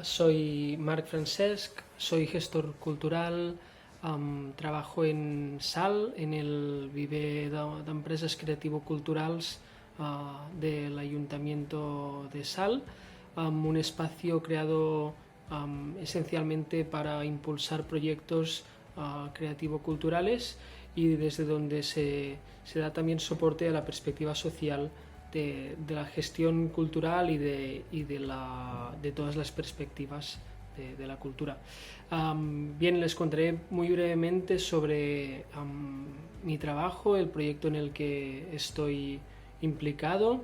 Soy Marc Francesc, soy gestor cultural, trabajo en SAL, en el viver d'empreses creativo-culturals del Ayuntamiento de SAL, un espacio creado esencialmente para impulsar proyectos creativo-culturales y desde donde se da también soporte a la perspectiva social de la gestión cultural y de todas las perspectivas de la cultura. Bien, les contaré muy brevemente sobre mi trabajo, el proyecto en el que estoy implicado.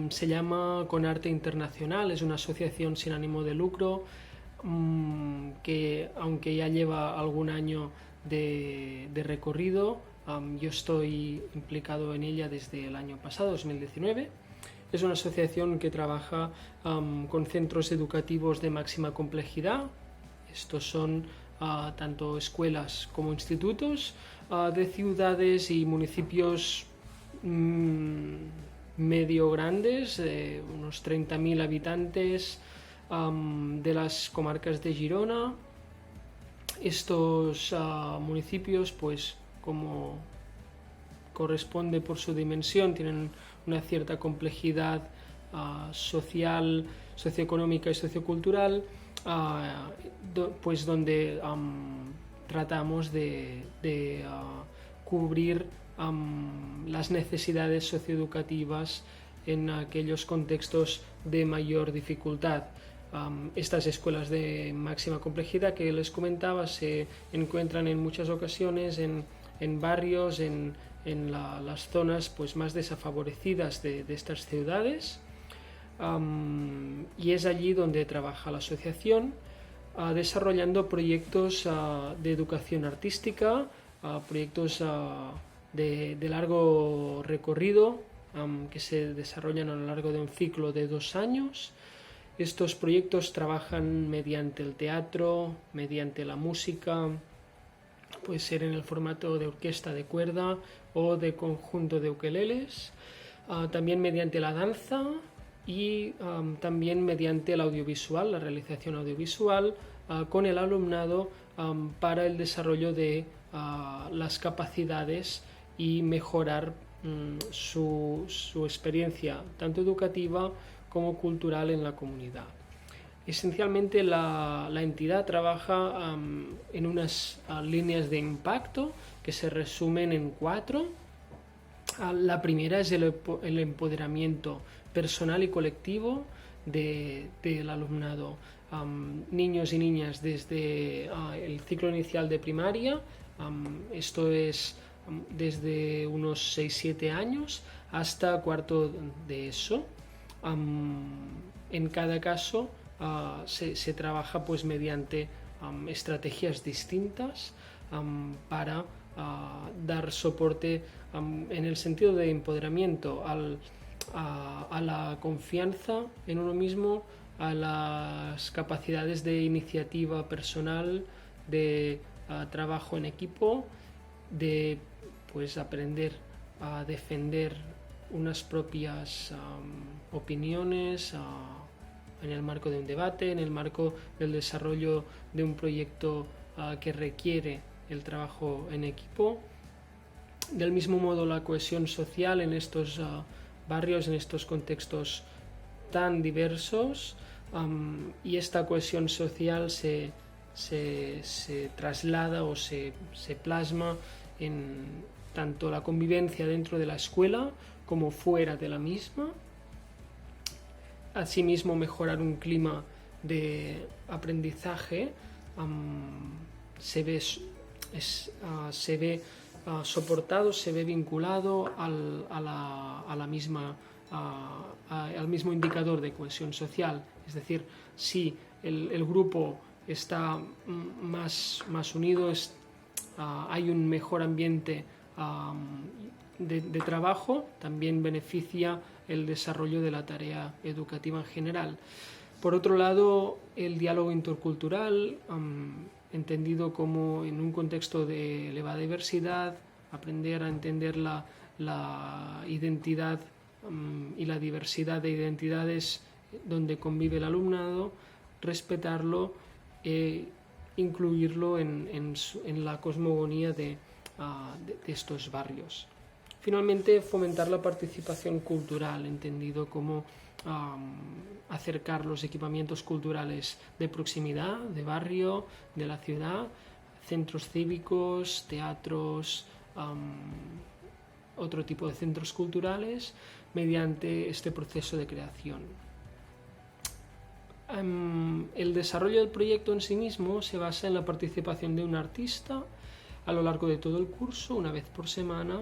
Se llama Conarte Internacional, es una asociación sin ánimo de lucro que, aunque ya lleva algún año de recorrido, yo estoy implicado en ella desde el año pasado, 2019. Es una asociación que trabaja con centros educativos de máxima complejidad. Estos son tanto escuelas como institutos de ciudades y municipios medio grandes, unos 30.000 habitantes, de las comarcas de Girona. Estos municipios, pues como corresponde por su dimensión, tienen una cierta complejidad social, socioeconómica y sociocultural, pues donde tratamos de cubrir las necesidades socioeducativas en aquellos contextos de mayor dificultad. Estas escuelas de máxima complejidad que les comentaba se encuentran en muchas ocasiones en barrios, en las zonas pues más desafavorecidas de estas ciudades, y es allí donde trabaja la asociación, desarrollando proyectos de educación artística, proyectos de largo recorrido, que se desarrollan a lo largo de un ciclo de 2 años. Estos proyectos trabajan mediante el teatro, mediante la música, puede ser en el formato de orquesta de cuerda o de conjunto de ukeleles, también mediante la danza y también mediante el audiovisual, la realización audiovisual, con el alumnado para el desarrollo de las capacidades y mejorar su experiencia tanto educativa como cultural en la comunidad. Esencialmente la entidad trabaja en unas líneas de impacto que se resumen en 4. La primera es el empoderamiento personal y colectivo del alumnado, niños y niñas desde el ciclo inicial de primaria, esto es desde unos 6-7 años hasta cuarto de ESO. En cada caso se trabaja pues mediante estrategias distintas para dar soporte en el sentido de empoderamiento a la confianza en uno mismo, a las capacidades de iniciativa personal, de trabajo en equipo, de pues aprender a defender unas propias opiniones en el marco de un debate, en el marco del desarrollo de un proyecto que requiere el trabajo en equipo. Del mismo modo, la cohesión social en estos barrios, en estos contextos tan diversos, y esta cohesión social se traslada o se plasma en tanto la convivencia dentro de la escuela como fuera de la misma. Asimismo, mejorar un clima de aprendizaje se ve soportado, se ve vinculado al mismo indicador de cohesión social. Es decir, si el grupo está más unido, hay un mejor ambiente de trabajo, también beneficia el desarrollo de la tarea educativa en general. Por otro lado, el diálogo intercultural, entendido como en un contexto de elevada diversidad, aprender a entender la identidad y la diversidad de identidades donde convive el alumnado, respetarlo e incluirlo en la cosmogonía de estos barrios. Finalmente, fomentar la participación cultural, entendido como acercar los equipamientos culturales de proximidad, de barrio, de la ciudad, centros cívicos, teatros, otro tipo de centros culturales, mediante este proceso de creación. El desarrollo del proyecto en sí mismo se basa en la participación de un artista a lo largo de todo el curso, una vez por semana,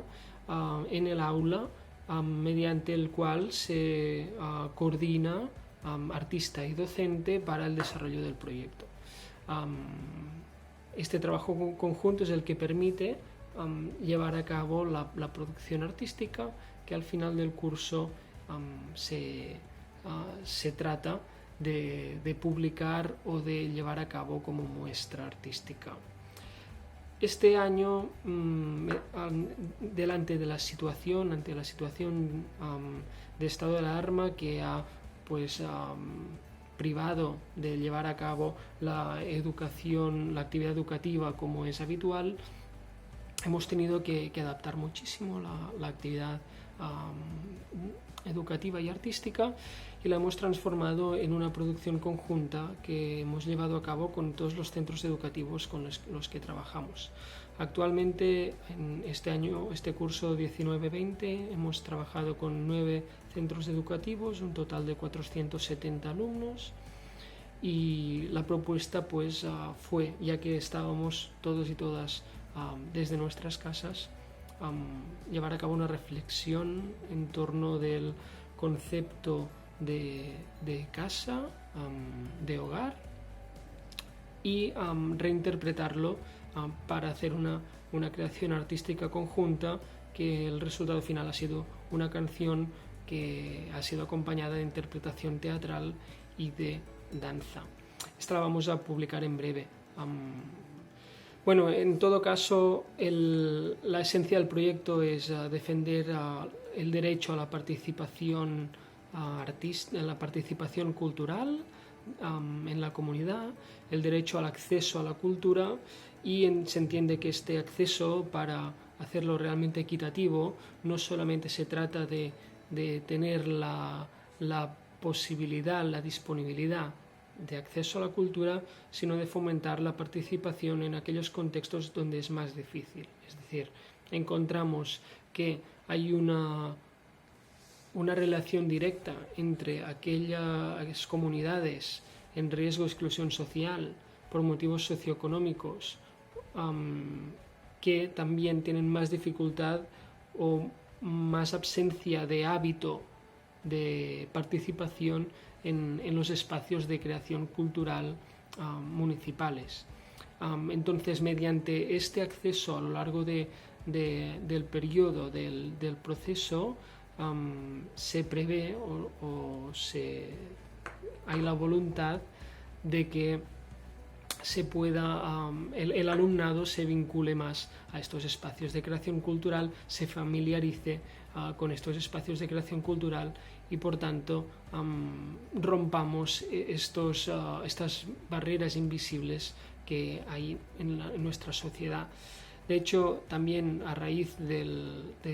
en el aula, mediante el cual se coordina artista y docente para el desarrollo del proyecto. Este trabajo conjunto es el que permite llevar a cabo la producción artística, que al final del curso se trata de publicar o de llevar a cabo como muestra artística. Este año, ante la situación de estado de alarma que ha privado de llevar a cabo la actividad educativa como es habitual, hemos tenido que adaptar muchísimo la actividad educativa y artística, y la hemos transformado en una producción conjunta que hemos llevado a cabo con todos los centros educativos con los que trabajamos. Actualmente, en este curso 19-20, hemos trabajado con 9 centros educativos, un total de 470 alumnos, y la propuesta fue, ya que estábamos todos y todas desde nuestras casas, llevar a cabo una reflexión en torno del concepto de casa, de hogar, y reinterpretarlo para hacer una creación artística conjunta, que el resultado final ha sido una canción que ha sido acompañada de interpretación teatral y de danza. Esta la vamos a publicar en breve. Bueno, en todo caso, la esencia del proyecto es defender el derecho a la participación cultural en la comunidad, el derecho al acceso a la cultura, y se entiende que este acceso, para hacerlo realmente equitativo, no solamente se trata de tener la posibilidad, la disponibilidad de acceso a la cultura, sino de fomentar la participación en aquellos contextos donde es más difícil. Es decir, encontramos que hay una relación directa entre aquellas comunidades en riesgo de exclusión social por motivos socioeconómicos, que también tienen más dificultad o más ausencia de hábito de participación en los espacios de creación cultural municipales. Entonces, mediante este acceso a lo largo del periodo del proceso, se prevé hay la voluntad de que el alumnado se vincule más a estos espacios de creación cultural, se familiarice con estos espacios de creación cultural, y por tanto rompamos estas barreras invisibles que hay en nuestra sociedad. De hecho, también a raíz de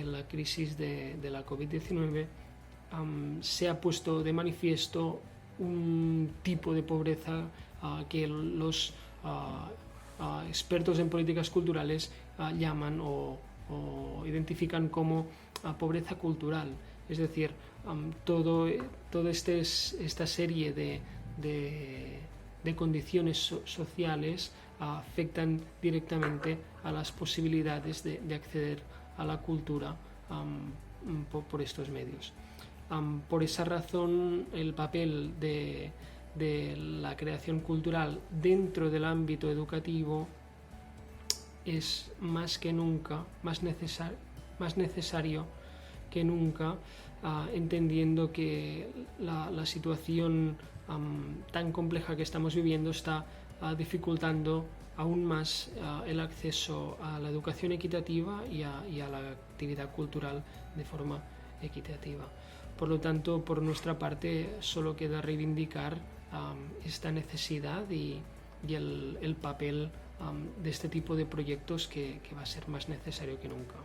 la crisis de la COVID-19 se ha puesto de manifiesto un tipo de pobreza que los expertos en políticas culturales llaman o identifican como pobreza cultural. Es decir, toda esta serie de condiciones sociales afectan directamente a las posibilidades de acceder a la cultura por estos medios. Por esa razón, el papel de la creación cultural dentro del ámbito educativo es más que nunca, más necesario que nunca, entendiendo que la situación tan compleja que estamos viviendo está dificultando aún más el acceso a la educación equitativa y a la actividad cultural de forma equitativa. Por lo tanto, por nuestra parte, solo queda reivindicar esta necesidad y el papel de este tipo de proyectos que va a ser más necesario que nunca.